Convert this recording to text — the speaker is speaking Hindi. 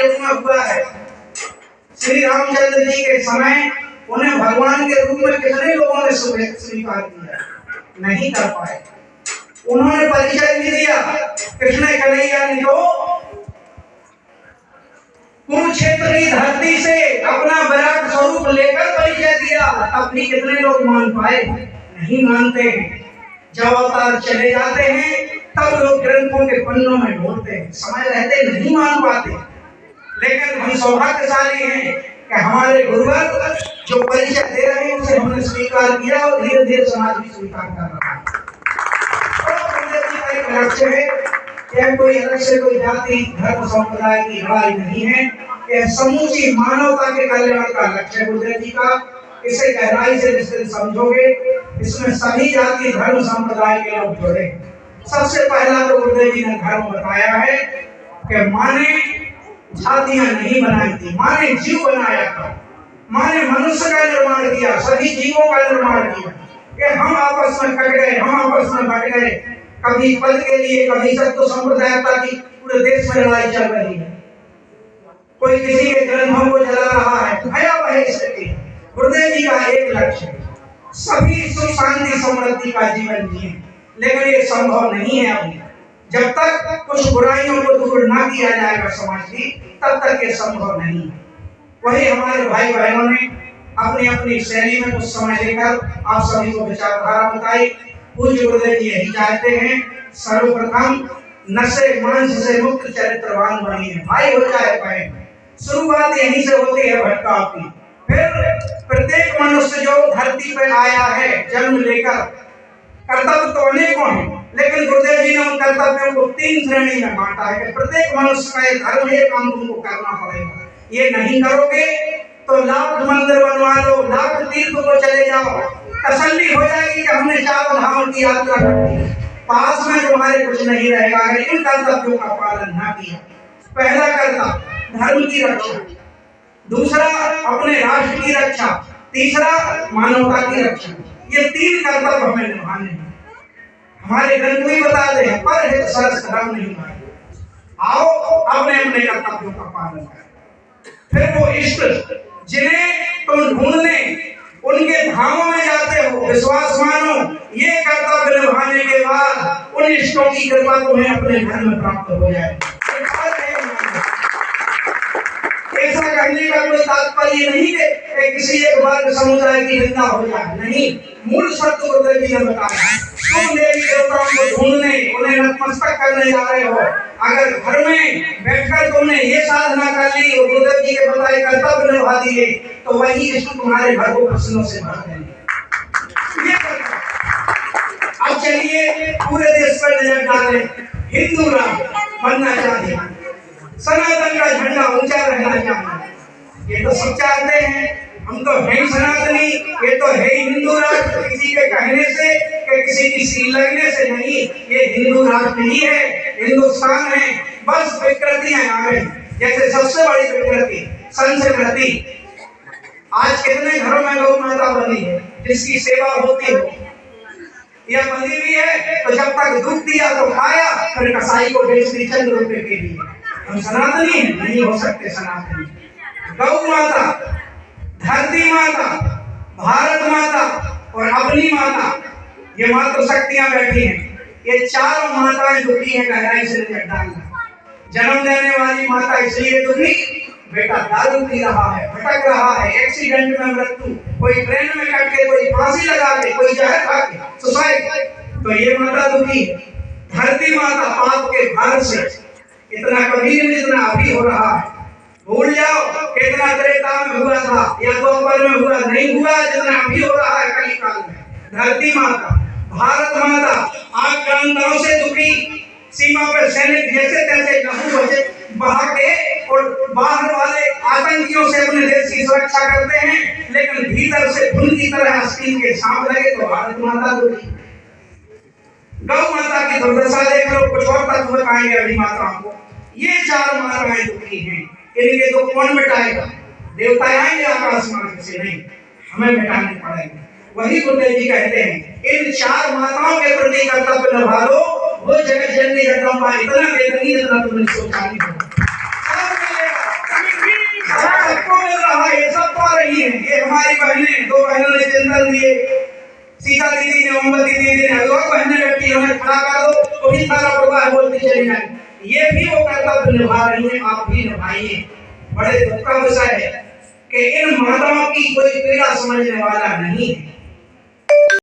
युग में हुआ है। श्री रामचंद्र जी के समय उन्हें भगवान के रूप में कितने लोगों ने स्वीकार किया, नहीं कर पाए। उन्होंने परिचय भी दिया, कृष्ण कन्हैया ने तो कुरुक्षेत्र की धरती से अपना विराट स्वरूप लेकर परिचय दिया, तब भी कितने लोग मान पाए, नहीं मानते हैं। जब अवतार चले जाते हैं तब लोग ग्रंथों के पन्नों में ढूंढते हैं, समय रहते नहीं मान पाते। लेकिन हम सौभाग्यशाली हैं कि हमारे गुरुवर जो परिचय दे रहे हैं उसे हमने स्वीकार किया और धीरे धीरे समाज भी स्वीकार कर रहा है। एक लक्ष्य है, यह कोई अलग से कोई जाति धर्म संप्रदाय की लड़ाई नहीं है, यह समूची मानवता के कल्याण का लक्ष्य है गुरुदेव जी का। इसे गहराई से जिस दिन समझोगे, इसमें सभी जाति धर्म संप्रदाय के लोग जुड़े। सबसे पहला तो गुरुदेव जी ने धर्म बताया है कि माँ ने जातियां नहीं बनाई थी, माँ ने जीव बनाया था, माँ ने मनुष्य का निर्माण किया, सभी जीवों का निर्माण किया। कि हम आपस में कट गए, हम आपस में बट गए, कभी पद के लिए, कभी सत्य संप्रदायता की पूरे देश में लड़ाई चल रही है, कोई किसी के ग्रंथों को जला रहा है, भयावह स्थिति। गुरुदेव जी का एक लक्ष्य है सभी सुख शांति समृद्धि का जीवन जिए, लेकिन ये संभव नहीं है अभी। जब तक कुछ बुराइयों को दूर ना किया जाएगा समाज की, तब तक ये संभव नहीं है। वही हमारे भाई बहनों ने अपनी अपनी शैली में कुछ समय लेकर आप सभी को विचारधारा बताई। पूज्य गुरुदेव जी यही चाहते हैं, सर्वप्रथम नशे मांस से मुक्त चरित्रवान बनिए, भाई हो जाए बहन। शुरुआत यहीं से होती है भटकाव की। फिर प्रत्येक मनुष्य जो धरती पर आया है जन्म लेकर, कर्तव्य तो अनेकों हैं, लेकिन गुरुदेव जी ने उन कर्तव्यों को 3 श्रेणी में बांटा है कि प्रत्येक मनुष्य का ये धर्म, ये काम तुमको करना पड़ेगा। ये नहीं करोगे तो लाख मंदिर बनवा लो, लाख तीर्थ को चले जाओ, तसल्ली हो जाएगी कि हमने 4 धामों की यात्रा कर दी, पास में तुम्हारे कुछ नहीं रहेगा अगर इन कर्तव्यों का पालन ना किया। पहला कर्तव्य धर्म की रक्षा, दूसरा अपने राष्ट्र की रक्षा, तीसरा मानवता की रक्षा। ये 3 कर्तव्य हमें निभाने हैं। हमारे ग्रंथ भी बताते हैं, पर है सरस धर्म नहीं माने। आओ अपने अपने कर्तव्यों का पालन करें। फिर वो इष्ट जिन्हें तुम ढूंढने उनके धामों में जाते हो, विश्वास मानो, ये कर्तव्य निभाने के बाद उन इष्टों की कृपा तुम्हें अपने घर में प्राप्त हो जाए। ऐसा कहने का कोई तात्पर्य नहीं कि किसी एक वर्ग समुदाय की निंदा हो जाए, नहीं। मूल सत्य गुरुदेव जी ने बताया, तुम देवी देवताओं को ढूंढने, उन्हें नतमस्तक करने जा रहे हो। अगर घर में बैठकर तुमने ये साधना कर ली और गुरुदेव जी के बताए कर्तव्य निभा दिए, तो वही इष्ट तुम्हारे घर को प्रश्नों से भर देंगे। अब चलिए पूरे देश पर नजर डालें। हिंदू राष्ट्र बनना चाहिए, सनातन का झंडा ऊंचा रहना चाहिए, ये तो सब चाहते हैं। हम तो है सनातनी, ये तो है हिंदू राष्ट्र। किसी के कहने से कि किसी की सील लगने से नहीं, ये हिंदू राष्ट्र ही है, हिंदुस्तान है। बस विकृतियां आ गई, जैसे सबसे बड़ी विकृति संस्कृति। आज कितने घरों में गौ माता बनी है जिसकी सेवा होती हो, यह बनी हुई है, तो जब तक दूध दिया तो खाया, फिर कसाई को बेच दी चंद रुपए के लिए। हम सनातनी हैं? नहीं हो सकते सनातनी। गौ माता, धरती माता, भारत माता और अपनी माता, ये मातृ शक्तियां बैठी हैं। ये 4 माताएं दुखी हैं, गहराई से नजर डालना। जन्म देने वाली माता इसलिए दुखी, बेटा दारू पी रहा है, भटक रहा है, एक्सीडेंट में मृत्यु, कोई ट्रेन में कट के, कोई फांसी लगा के, कोई जहर खा के, सुसाइड, तो ये माता दुखी है। धरती माता पाप के भार से इतना कभी नहीं जितना अभी हो रहा है। भूल जाओ कितना त्रेता में हुआ था या द्वापर में हुआ, नहीं हुआ जितना अभी हो रहा है कलिकाल में। धरती माता, भारत माता आग क्रांताओं से दुखी, सीमा पर सैनिक जैसे तैसे लहू बहा के और बाहर वाले आतंकियों से अपने देश की सुरक्षा करते हैं, लेकिन भीतर से खून की तरह आस्तीन के सांप लगे तो भारत माता दुखी। गौ माता की दुर्दशा देख लो, कुछ और तत्व बताएंगे अभी माताओं को। ये 4 माताएं दुखी हैं, इनके दुख कौन मिटाएगा? देवता आएंगे आकाश मार्ग से? नहीं, हमें मिटाने पड़ेंगे। वही गुरुदेव जी कहते हैं, इन 4 माताओं के प्रति कर्तव्य निभा लो, वो जगत जननी जगदम्बा इतना बेदनी जितना तुमने सोचा नहीं होगा। बहनें, दो बहनों ने चंदन दिए, सीता दीदी ने, मोमबत्ती दीदी ने, और बहनें बैठी उन्हें खड़ा कर दो तो भी सारा परिवार बोलती चली जाए। ये भी वो कर्तव्य निभा रही है, आप भी निभाइए। बड़े दुख का विषय है कि इन माताओं की कोई पीड़ा समझने वाला नहीं है।